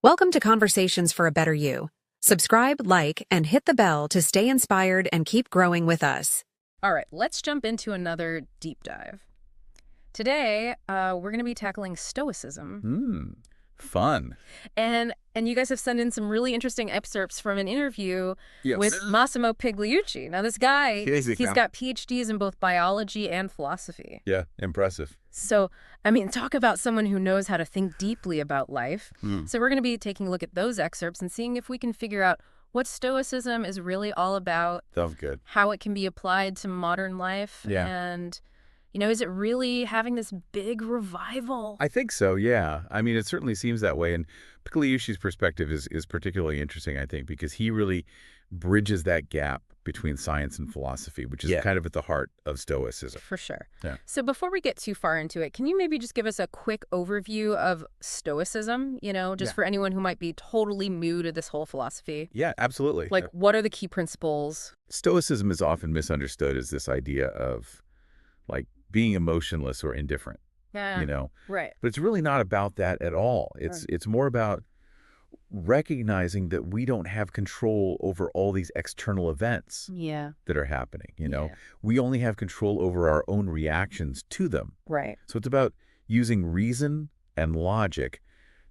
Welcome to Conversations for a Better You. Subscribe, like, and hit the bell to stay inspired and keep growing with us. All right, let's jump into another deep dive. Today, we're going to be tackling Stoicism. Fun. And you guys have sent in some really interesting excerpts from an interview Yes. with Massimo Pigliucci. Now, this guy, He's got PhDs in both biology and philosophy. Yeah, impressive. So, I mean, talk about someone who knows how to think deeply about life. So we're going to be taking a look at those excerpts and seeing if we can figure out what Stoicism is really all about. Sounds good. How it can be applied to modern life. Yeah. And, is it really having this big revival? I think so, yeah. I mean, it certainly seems that way. And Pigliucci's perspective is particularly interesting, I think, because he really bridges that gap between science and philosophy, which is kind of at the heart of Stoicism. For sure. Yeah. So before we get too far into it, can you maybe just give us a quick overview of Stoicism, for anyone who might be totally new to this whole philosophy? Yeah, absolutely. Like, what are the key principles? Stoicism is often misunderstood as this idea of, like, being emotionless or indifferent, Right. But it's really not about that at all. It's more about recognizing that we don't have control over all these external events that are happening, We only have control over our own reactions to them. Right. So it's about using reason and logic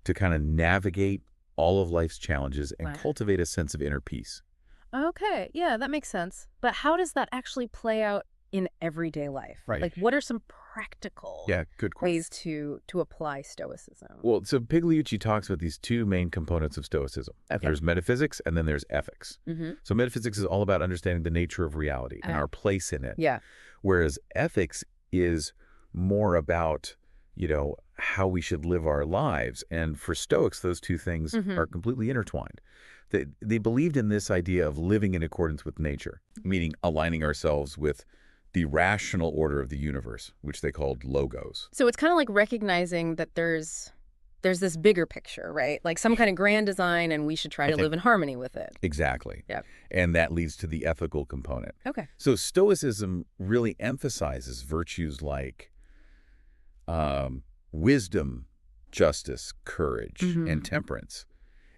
to kind of navigate all of life's challenges and cultivate a sense of inner peace. Okay. Yeah, that makes sense. But how does that actually play out in everyday life? Right. Like, what are some practical good question. ways to apply Stoicism? Well, so Pigliucci talks about these two main components of Stoicism. Okay. There's metaphysics and then there's ethics. So metaphysics is all about understanding the nature of reality and our place in it. Yeah. Whereas ethics is more about, how we should live our lives. And for Stoics, those two things are completely intertwined. They believed in this idea of living in accordance with nature, meaning aligning ourselves with the rational order of the universe, which they called logos. So it's kind of like recognizing that there's this bigger picture, right? Like some kind of grand design, and we should try to live in harmony with it. Exactly. Yeah. And that leads to the ethical component. Okay. So Stoicism really emphasizes virtues like wisdom, justice, courage, and temperance.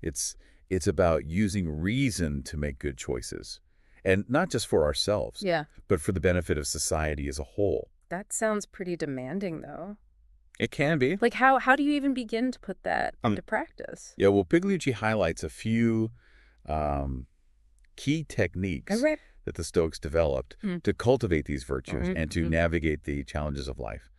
It's about using reason to make good choices. And not just for ourselves, but for the benefit of society as a whole. That sounds pretty demanding, though. It can be. Like, how do you even begin to put that into practice? Yeah, well, Pigliucci highlights a few key techniques that the Stoics developed to cultivate these virtues and to navigate the challenges of life.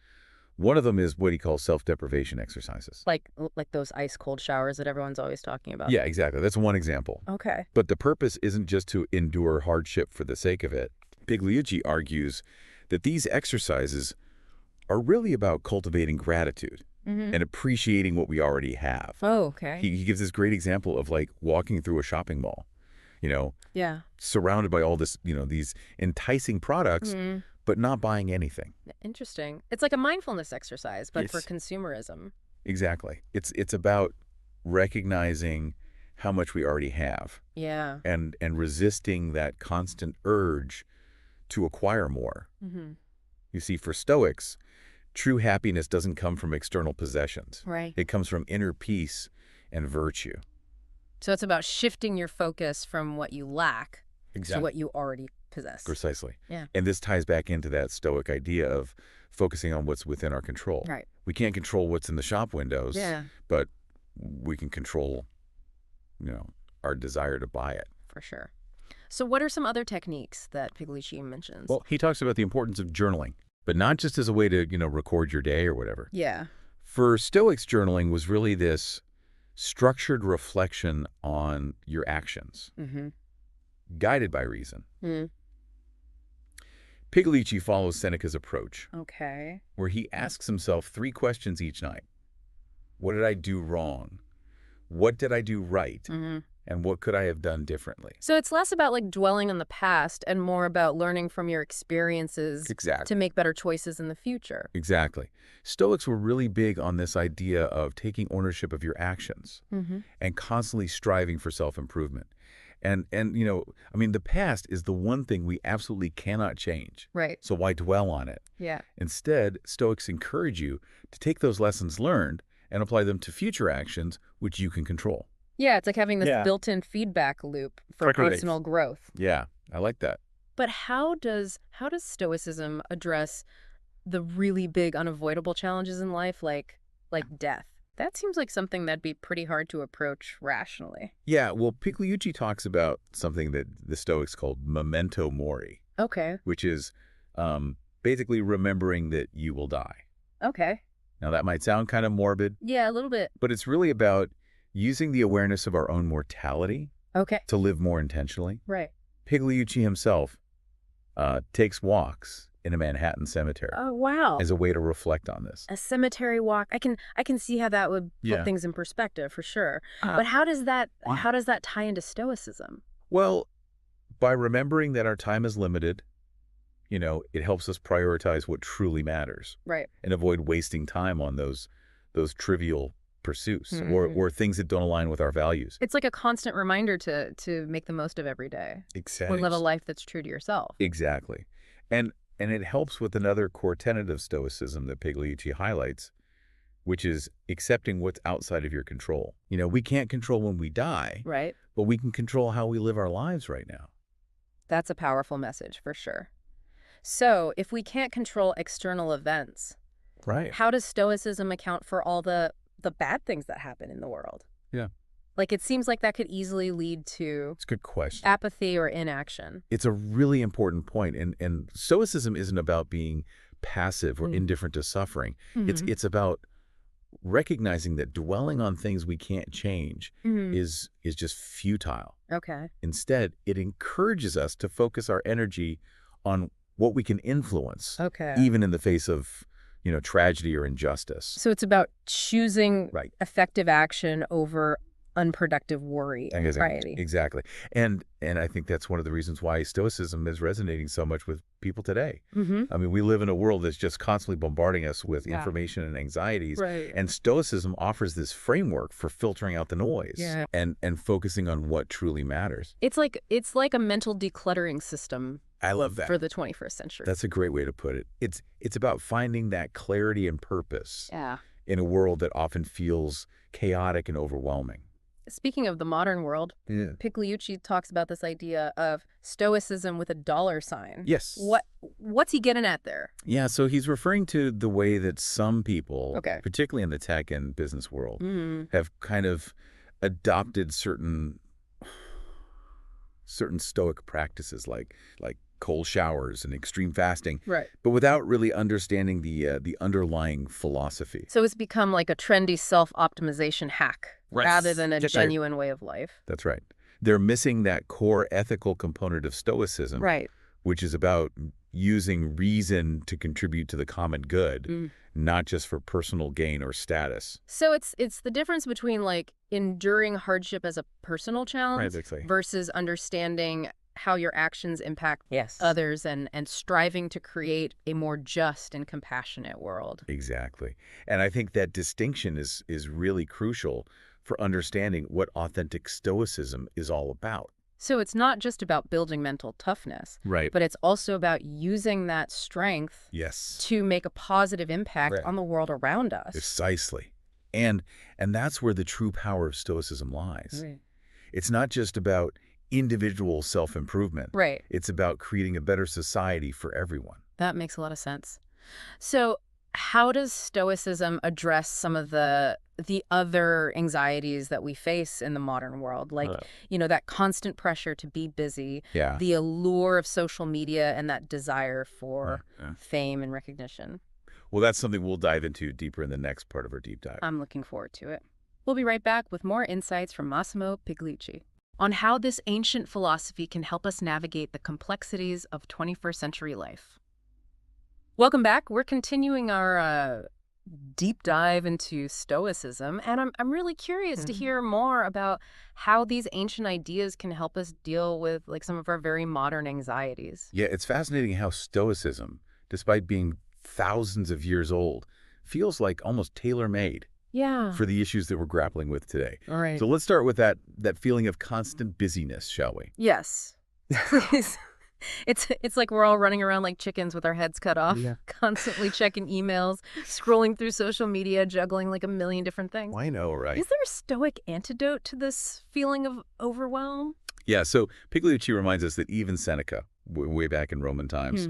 One of them is what he calls self-deprivation exercises. Like those ice-cold showers that everyone's always talking about. Yeah, exactly. That's one example. Okay. But the purpose isn't just to endure hardship for the sake of it. Pigliucci argues that these exercises are really about cultivating gratitude and appreciating what we already have. Oh, okay. He gives this great example of like walking through a shopping mall, surrounded by all this, these enticing products, but not buying anything. Interesting. It's like a mindfulness exercise, but for consumerism. Exactly. It's about recognizing how much we already have. Yeah. And resisting that constant urge to acquire more. You see, for Stoics, true happiness doesn't come from external possessions. Right. It comes from inner peace and virtue. So it's about shifting your focus from what you lack to what you already possess. Precisely. Yeah. And this ties back into that Stoic idea of focusing on what's within our control. Right. We can't control what's in the shop windows, but we can control, our desire to buy it. For sure. So what are some other techniques that Pigliucci mentions? Well, he talks about the importance of journaling, but not just as a way to, record your day or whatever. Yeah. For Stoics, journaling was really this structured reflection on your actions, guided by reason. Pigliucci follows Seneca's approach, where he asks himself 3 questions each night. What did I do wrong? What did I do right? And what could I have done differently? So it's less about like dwelling on the past and more about learning from your experiences to make better choices in the future. Exactly. Stoics were really big on this idea of taking ownership of your actions and constantly striving for self-improvement. And the past is the one thing we absolutely cannot change. Right. So why dwell on it? Yeah. Instead, Stoics encourage you to take those lessons learned and apply them to future actions, which you can control. Yeah, it's like having this Yeah. built-in feedback loop for Quick personal growth. Yeah, I like that. But how does Stoicism address the really big unavoidable challenges in life, like death? That seems like something that'd be pretty hard to approach rationally. Yeah, well, Pigliucci talks about something that the Stoics called memento mori, Okay. which is basically remembering that you will die. Okay. Now, that might sound kind of morbid, Yeah, a little bit. but it's really about using the awareness of our own mortality Okay. to live more intentionally. Right. Pigliucci himself takes walks in a Manhattan cemetery Oh, wow. as a way to reflect on this. A cemetery walk. I can see how that would put Yeah. things in perspective for sure. Uh, But how does that wow. tie into Stoicism? Well, by remembering that our time is limited, it helps us prioritize what truly matters Right. and avoid wasting time on those trivial pursuits or things that don't align with our values. It's like a constant reminder to make the most of every day. Exactly. Or live a life that's true to yourself. Exactly. And it helps with another core tenet of Stoicism that Pigliucci highlights, which is accepting what's outside of your control. We can't control when we die, Right. but we can control how we live our lives right now. That's a powerful message for sure. So, if we can't control external events, Right. how does Stoicism account for all the bad things that happen in the world? Yeah. Like, it seems like that could easily lead to It's a good question. apathy or inaction. It's a really important point. And Stoicism isn't about being passive or indifferent to suffering. It's about recognizing that dwelling on things we can't change is just futile. Okay. Instead, it encourages us to focus our energy on what we can influence, Okay. even in the face of, tragedy or injustice. So it's about choosing Right. effective action over unproductive worry and anxiety. Exactly. And I think that's one of the reasons why Stoicism is resonating so much with people today. I mean, we live in a world that's just constantly bombarding us with information and anxieties. Right. And Stoicism offers this framework for filtering out the noise Yeah. and focusing on what truly matters. It's like a mental decluttering system I love that. for the 21st century. That's a great way to put it. It's about finding that clarity and purpose Yeah. in a world that often feels chaotic and overwhelming. Speaking of the modern world, Yeah. Pigliucci talks about this idea of Stoicism with a dollar sign. Yes. What's he getting at there? Yeah, so he's referring to the way that some people, Okay. particularly in the tech and business world, Mm. have kind of adopted certain Stoic practices like cold showers and extreme fasting, Right. but without really understanding the underlying philosophy. So it's become like a trendy self-optimization hack Right. rather than a Just right. genuine way of life. That's right. They're missing that core ethical component of Stoicism, Right. which is about using reason to contribute to the common good, not just for personal gain or status. So it's the difference between like enduring hardship as a personal challenge Exactly. versus understanding how your actions impact others and striving to create a more just and compassionate world. Exactly. And I think that distinction is really crucial for understanding what authentic Stoicism is all about. So it's not just about building mental toughness, Right. but it's also about using that strength Yes. to make a positive impact Right. on the world around us. Precisely. And that's where the true power of Stoicism lies. Right. It's not just about individual self-improvement. Right. It's about creating a better society for everyone. That makes a lot of sense. So how does Stoicism address some of the other anxieties that we face in the modern world? Like, that constant pressure to be busy, Yeah. the allure of social media, and that desire for fame and recognition. Well, that's something we'll dive into deeper in the next part of our deep dive. I'm looking forward to it. We'll be right back with more insights from Massimo Pigliucci on how this ancient philosophy can help us navigate the complexities of 21st century life. Welcome back. We're continuing our deep dive into Stoicism, and I'm really curious to hear more about how these ancient ideas can help us deal with like some of our very modern anxieties. Yeah, it's fascinating how Stoicism, despite being thousands of years old, feels like almost tailor-made Yeah. for the issues that we're grappling with today. All right. So let's start with that feeling of constant busyness, shall we? Yes. Please. It's like we're all running around like chickens with our heads cut off, Yeah. constantly checking emails, scrolling through social media, juggling like a million different things. I know, right? Is there a Stoic antidote to this feeling of overwhelm? Yeah, so Pigliucci reminds us that even Seneca, way back in Roman times,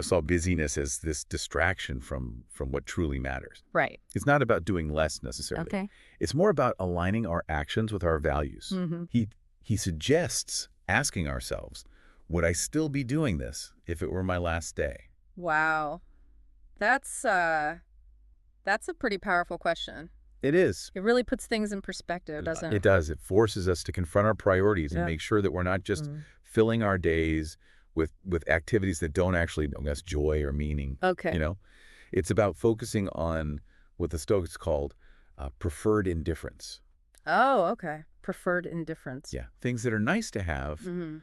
saw busyness as this distraction from what truly matters. Right. It's not about doing less necessarily. Okay. It's more about aligning our actions with our values. Mm-hmm. He suggests asking ourselves, would I still be doing this if it were my last day? Wow. That's a pretty powerful question. It is. It really puts things in perspective, doesn't it? It does. It forces us to confront our priorities and Yeah. make sure that we're not just filling our days with activities that don't actually bring us joy or meaning. Okay. It's about focusing on what the Stoics called preferred indifference. Oh, okay. Preferred indifference. Yeah, things that are nice to have, Mm-hmm.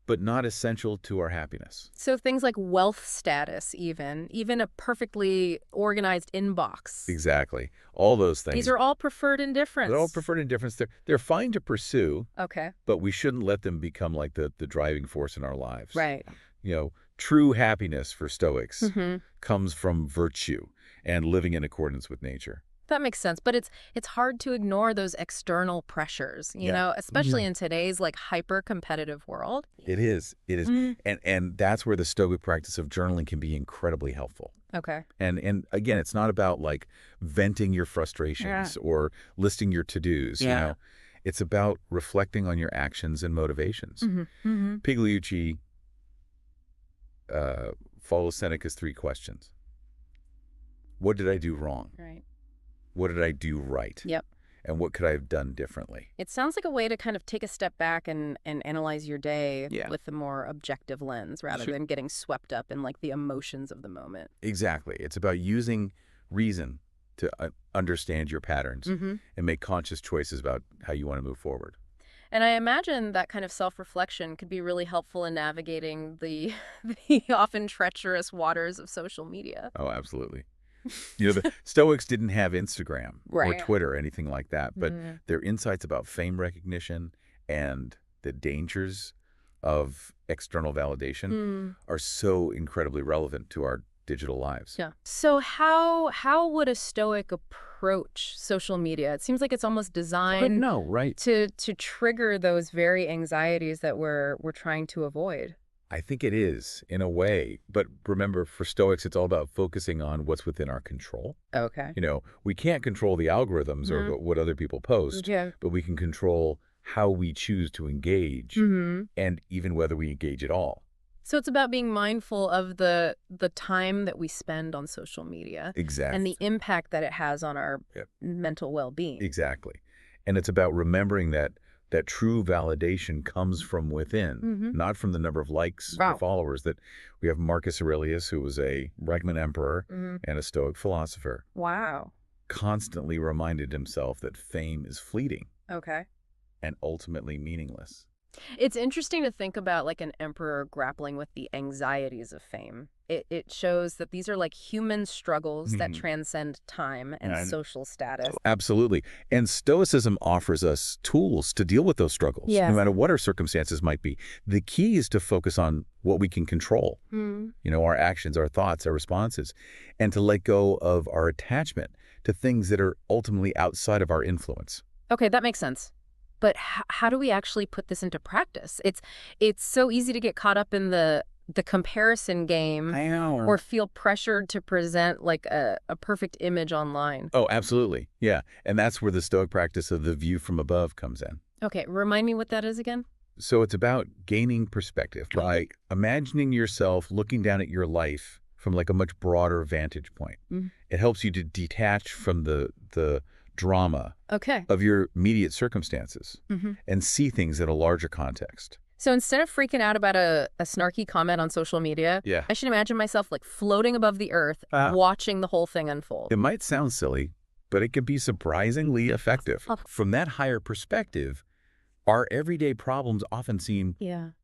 but not essential to our happiness. So things like wealth status, even a perfectly organized inbox. Exactly. All those things. These are all preferred indifference. They're all preferred indifference. They're fine to pursue, Okay. but we shouldn't let them become like the driving force in our lives. Right. True happiness for Stoics Mm-hmm. comes from virtue and living in accordance with nature. That makes sense, but it's hard to ignore those external pressures, especially in today's like hyper-competitive world. It is. It is. And that's where the Stoic practice of journaling can be incredibly helpful. Okay. And again, it's not about like venting your frustrations or listing your to-dos. It's about reflecting on your actions and motivations. Mm-hmm. Pigliucci follows Seneca's 3 questions. What did I do wrong? Right. What did I do right? Yep. And what could I have done differently? It sounds like a way to kind of take a step back and analyze your day Yeah. with a more objective lens rather Sure. than getting swept up in like the emotions of the moment. Exactly. It's about using reason to understand your patterns Mm-hmm. and make conscious choices about how you want to move forward. And I imagine that kind of self-reflection could be really helpful in navigating the the often treacherous waters of social media. Oh, absolutely. The Stoics didn't have Instagram or Right. Twitter or anything like that, but their insights about fame recognition and the dangers of external validation are so incredibly relevant to our digital lives. Yeah. So how would a Stoic approach social media? It seems like it's almost designed Right? to trigger those very anxieties that we're trying to avoid. I think it is, in a way. But remember, for Stoics, it's all about focusing on what's within our control. Okay. We can't control the algorithms or what other people post, Yeah. but we can control how we choose to engage and even whether we engage at all. So it's about being mindful of the time that we spend on social media Exactly. and the impact that it has on our Yep. mental well-being. Exactly. And it's about remembering that true validation comes from within, not from the number of likes or followers. That we have Marcus Aurelius, who was a Roman emperor and a Stoic philosopher, Wow. constantly reminded himself that fame is fleeting Okay. and ultimately meaningless. It's interesting to think about like an emperor grappling with the anxieties of fame. It shows that these are like human struggles that transcend time and social status. Absolutely. And Stoicism offers us tools to deal with those struggles, Yes. no matter what our circumstances might be. The key is to focus on what we can control, our actions, our thoughts, our responses, and to let go of our attachment to things that are ultimately outside of our influence. Okay, that makes sense. But how do we actually put this into practice? It's so easy to get caught up in the comparison game or feel pressured to present like a perfect image online. Oh, absolutely. Yeah. And that's where the Stoic practice of the view from above comes in. Okay, remind me what that is again? So it's about gaining perspective by imagining yourself looking down at your life from like a much broader vantage point. It helps you to detach from the drama of your immediate circumstances and see things in a larger context. So instead of freaking out about a snarky comment on social media, I should imagine myself like floating above the earth, watching the whole thing unfold. It might sound silly, but it can be surprisingly effective. From that higher perspective, our everyday problems often seem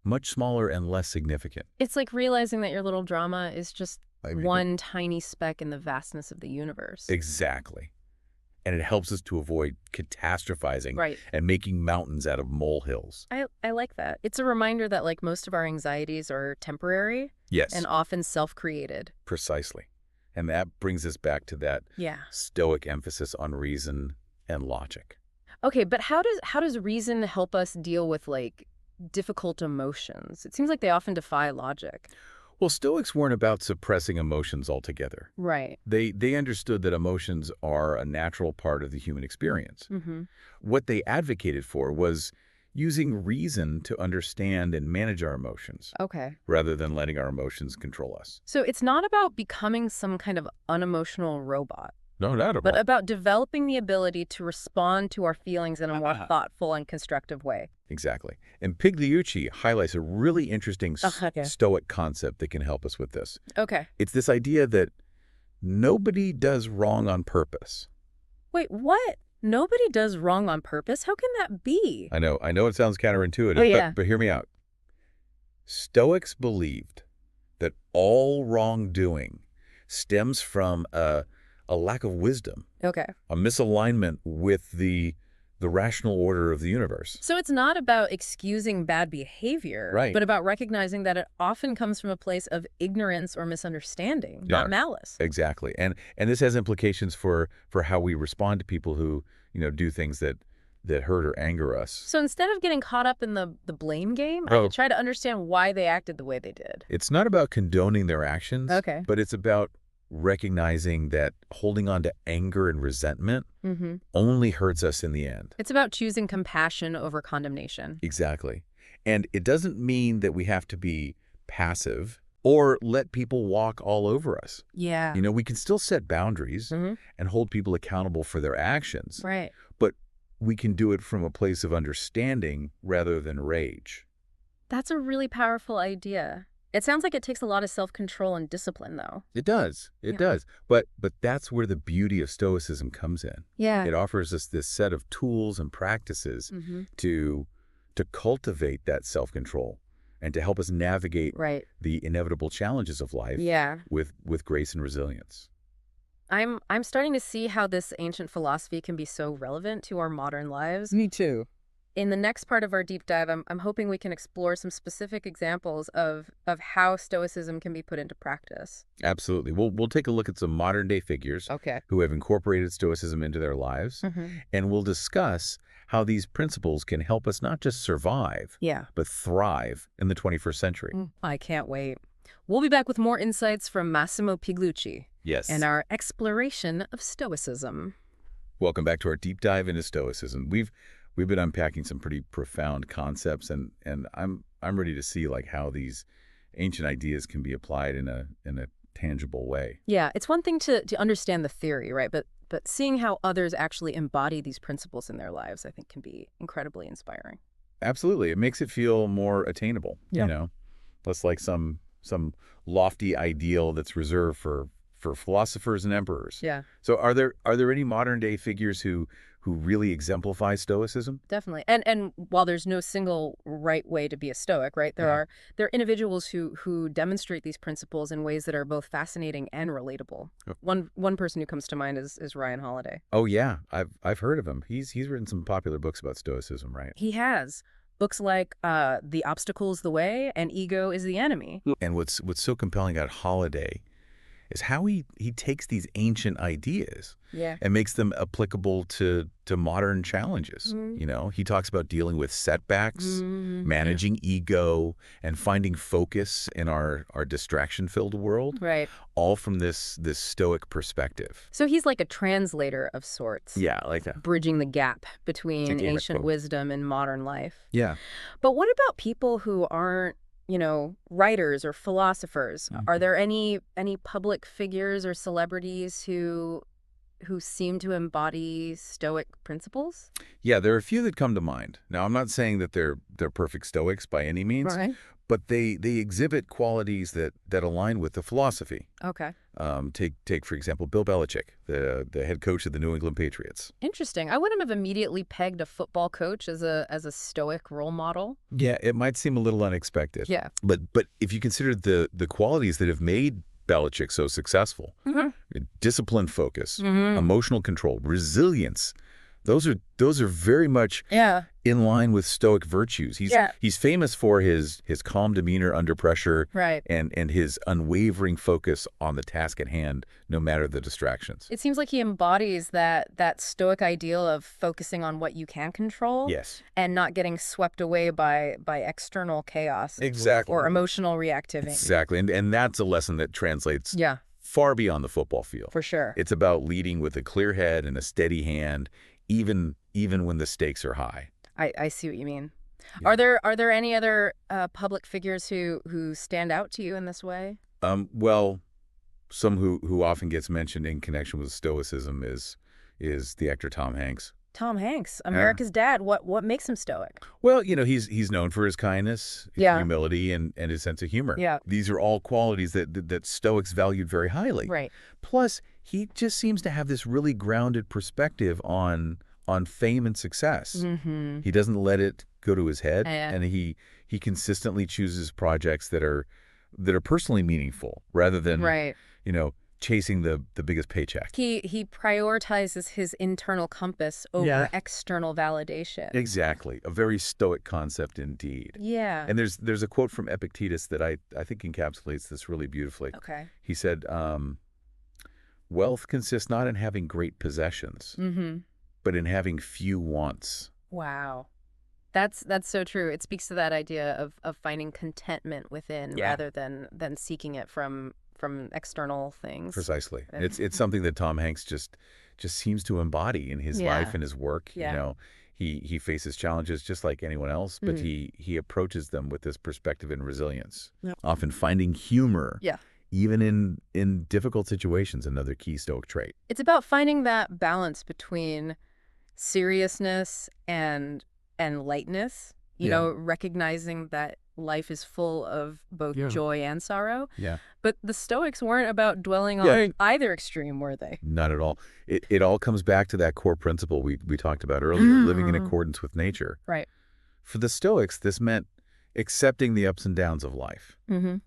much smaller and less significant. It's like realizing that your little drama is just one tiny speck in the vastness of the universe. Exactly. And it helps us to avoid catastrophizing Right. and making mountains out of molehills. I like that. It's a reminder that like most of our anxieties are temporary Yes, and often self-created. precisely. And that brings us back to that Yeah. Stoic emphasis on reason and logic. Okay, but how does reason help us deal with like difficult emotions? It seems like they often defy logic. Well, Stoics weren't about suppressing emotions altogether. Right. They understood that emotions are a natural part of the human experience. Mm-hmm. What they advocated for was using reason to understand and manage our emotions, Okay. rather than letting our emotions control us. So it's not about becoming some kind of unemotional robot, No doubt about but it. about developing the ability to respond to our feelings in a more thoughtful and constructive way. Exactly. And Pigliucci highlights a really interesting Okay. Stoic concept that can help us with this. Okay. It's this idea that nobody does wrong on purpose. Wait, what? Nobody does wrong on purpose? How can that be? I know it sounds counterintuitive, Oh, yeah. but hear me out. Stoics believed that all wrongdoing stems from a lack of wisdom, Okay. a misalignment with the rational order of the universe. So it's not about excusing bad behavior, Right. but about recognizing that it often comes from a place of ignorance or misunderstanding, Yeah. not malice. Exactly. And this has implications for how we respond to people who, do things that hurt or anger us. So instead of getting caught up in the blame game, I Oh. could try to understand why they acted the way they did. It's not about condoning their actions, Okay. but it's about recognizing that holding on to anger and resentment Mm-hmm. only hurts us in the end. It's about choosing compassion over condemnation. Exactly. And it doesn't mean that we have to be passive or let people walk all over us. Yeah. We can still set boundaries Mm-hmm. and hold people accountable for their actions, Right. but we can do it from a place of understanding rather than rage. That's a really powerful idea. It sounds like it takes a lot of self-control and discipline, though. It does. It Yeah. does. But that's where the beauty of Stoicism comes in. Yeah. It offers us this set of tools and practices Mm-hmm. to cultivate that self-control and to help us navigate Right. the inevitable challenges of life Yeah. with grace and resilience. I'm starting to see how this ancient philosophy can be so relevant to our modern lives. Me too. In the next part of our deep dive, I'm hoping we can explore some specific examples of how Stoicism can be put into practice. Absolutely. We'll take a look at some modern-day figures Okay. who have incorporated Stoicism into their lives, and we'll discuss how these principles can help us not just survive, Yeah. but thrive in the 21st century. I can't wait. We'll be back with more insights from Massimo Pigliucci Yes. and our exploration of Stoicism. Welcome back to our deep dive into Stoicism. We've been unpacking some pretty profound concepts, and I'm ready to see like how these ancient ideas can be applied in a tangible way. Yeah, it's one thing to understand the theory, right? But seeing how others actually embody these principles in their lives, I think, can be incredibly inspiring. Absolutely. It makes it feel more attainable, Yeah. less like some lofty ideal that's reserved for philosophers and emperors. Yeah, So are there any modern day figures who really exemplify Stoicism? definitely. And while there's no single right way to be a Stoic, right? There are individuals who demonstrate these principles in ways that are both fascinating and relatable. Oh. One person who comes to mind is Ryan Holiday. Oh yeah, I've heard of him. He's written some popular books about Stoicism, right? He has books like The Obstacle is the Way and Ego is the Enemy. And what's so compelling about Holiday is how he takes these ancient ideas Yeah. and makes them applicable to modern challenges. He talks about dealing with setbacks, managing ego, and finding focus in our distraction-filled world, Right. all from this Stoic perspective. So he's like a translator of sorts. Yeah, I like that. Bridging the gap between It's a game of ancient quote. wisdom and modern life. Yeah. But what about people who aren't, writers or philosophers? Are there any public figures or celebrities who seem to embody Stoic principles? Yeah, there are a few that come to mind. Now, I'm not saying that they're perfect Stoics by any means, but they exhibit qualities that align with the philosophy. Okay. Take for example, Bill Belichick, the head coach of the New England Patriots. Interesting. I wouldn't have immediately pegged a football coach as a Stoic role model. Yeah, it might seem a little unexpected. Yeah. But if you consider the qualities that have made Belichick so successful, discipline, focus, emotional control, resilience. Those are very much in line with Stoic virtues. He's famous for his calm demeanor under pressure, right, and his unwavering focus on the task at hand, no matter the distractions. It seems like he embodies that Stoic ideal of focusing on what you can control, Yes, and not getting swept away by external chaos, exactly, or emotional reactivity. Exactly, and that's a lesson that translates far beyond the football field. For sure. It's about leading with a clear head and a steady hand, even when the stakes are high. I see what you mean. Yeah. Are there any other public figures who stand out to you in this way? Well, some who often gets mentioned in connection with Stoicism is the actor Tom Hanks. Tom Hanks, America's dad. What makes him stoic? Well, he's known for his kindness, his humility, and his sense of humor. Yeah. These are all qualities that Stoics valued very highly. Right. Plus, he just seems to have this really grounded perspective on fame and success. Mm-hmm. He doesn't let it go to his head, and he consistently chooses projects that are personally meaningful rather than chasing the biggest paycheck. He prioritizes his internal compass over external validation. Exactly. A very Stoic concept indeed. Yeah. And there's a quote from Epictetus that I think encapsulates this really beautifully. Okay. He said, wealth consists not in having great possessions, but in having few wants. Wow. That's so true. It speaks to that idea of finding contentment within rather than seeking it from external things. Precisely. It's something that Tom Hanks just seems to embody in his life and his work. Yeah. He faces challenges just like anyone else, but he approaches them with this perspective and resilience, often finding humor. Even in difficult situations, another key Stoic trait. It's about finding that balance between seriousness and lightness, recognizing that life is full of both joy and sorrow. Yeah. But the Stoics weren't about dwelling on either extreme, were they? Not at all. It all comes back to that core principle we talked about earlier, living in accordance with nature. Right. For the Stoics, this meant accepting the ups and downs of life,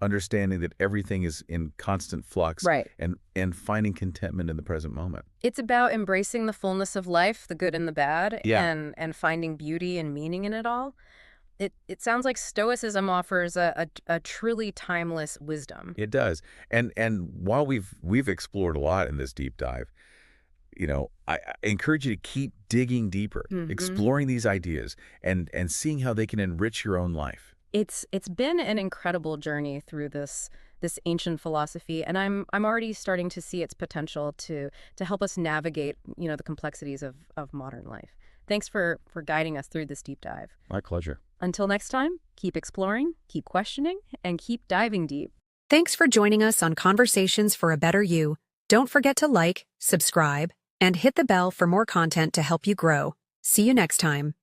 understanding that everything is in constant flux, and finding contentment in the present moment. It's about embracing the fullness of life, the good and the bad, and finding beauty and meaning in it all. It sounds like Stoicism offers a truly timeless wisdom. It does. And while we've explored a lot in this deep dive, I encourage you to keep digging deeper, exploring these ideas and seeing how they can enrich your own life. It's been an incredible journey through this ancient philosophy, and I'm already starting to see its potential to help us navigate, the complexities of modern life. Thanks for guiding us through this deep dive. My pleasure. Until next time, keep exploring, keep questioning, and keep diving deep. Thanks for joining us on Conversations for a Better You. Don't forget to like, subscribe, and hit the bell for more content to help you grow. See you next time.